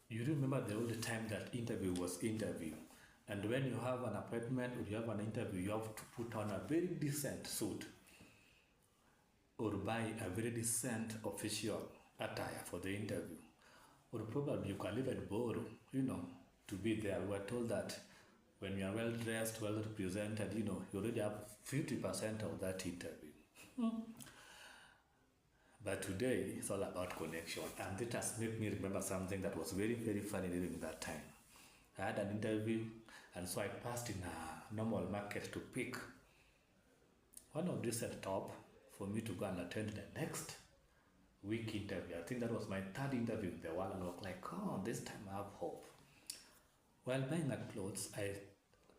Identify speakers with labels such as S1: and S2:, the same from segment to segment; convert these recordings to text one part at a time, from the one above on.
S1: You remember the only time that interview was interview. And when you have an appointment or you have an interview, you have to put on a very decent suit or buy a very decent official attire for the interview. Or probably you can even borrow, to be there. We were told that when you are well dressed, well represented, you already have 50% of that interview. But today, it's all about connection. And it has made me remember something that was very, very funny during that time. I had an interview, and so I passed in a normal market to pick one of these at top for me to go and attend the next week interview. I think that was my third interview in the world, and I was like, oh, this time I have hope. While buying that clothes, I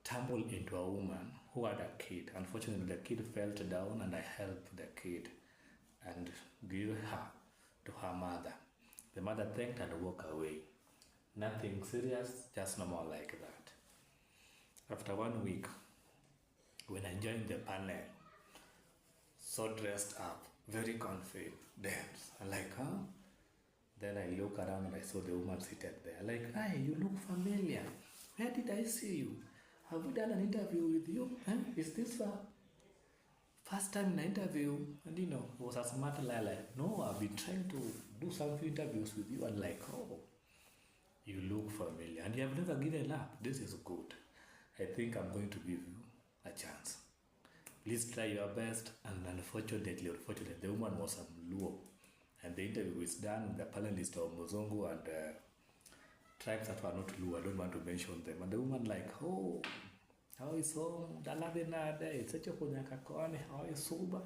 S1: tumbled into a woman who had a kid. Unfortunately, the kid fell down, and I helped the kid and gave her to her mother. The mother thanked and walked away. Nothing serious, just normal like that. After 1 week, when I joined the panel, so dressed up, very confident, I'm like, huh? Then I look around and I saw the woman seated there. Like, hey, you look familiar. Where did I see you? Have we done an interview with you? Huh? Is this first time in an interview? And it was a smart lie like, no, I've been trying to do some few interviews with you. And like, oh, you look familiar. And you have never given up. This is good. I think I'm going to give you a chance. Please try your best. And unfortunately, the woman was a Luo. And the interview is done. The panelists are Muzungu and tribes that were not Luo. I don't want to mention them. And the woman like, oh, how is home? It's such a how is sober?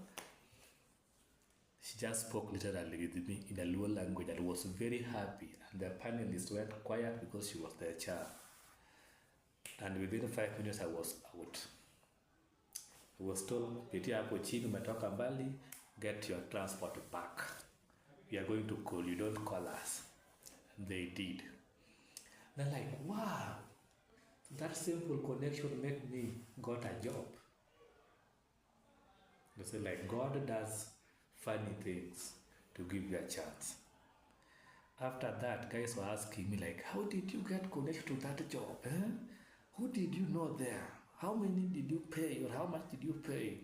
S1: She just spoke literally with me in a Luo language. I was very happy. And the panelists went quiet because she was the chair. And within 5 minutes, I was out. I was told, pitia hapo chini umetoka mbali, get your transport back. We are going to call you, don't call us. And they did. They're like, wow, that simple connection made me got a job. They say like, God does funny things to give you a chance. After that, guys were asking me like, how did you get connected to that job? Eh? Who did you know there? How many did you pay or how much did you pay?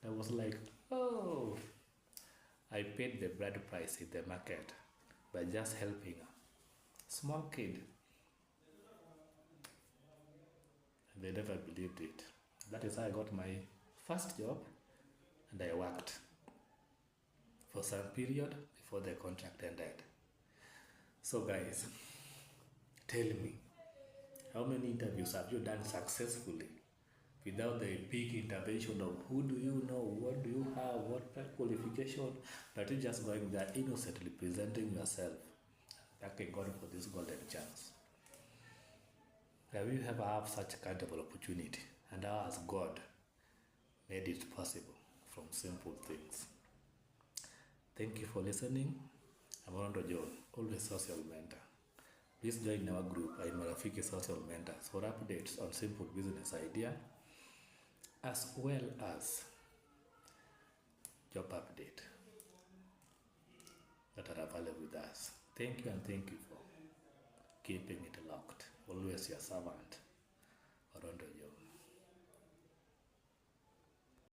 S1: I was like, oh, I paid the bride price in the market by just helping a small kid. And they never believed it. That is how I got my first job, and I worked for some period before the contract ended. So guys, tell me, how many interviews have you done successfully without the big intervention of who do you know, what do you have, what qualification, but you just going there innocently presenting yourself, thanking God for this golden chance? Have you ever had such kind of opportunity? And how has God made it possible from simple things? Thank you for listening. I'm Rondo John, always social mentor. Please join our group at Marafiki Social Mentors for updates on simple business idea as well as job update that are available with us. Thank you, and thank you for keeping it locked. Always your servant, Rondo John.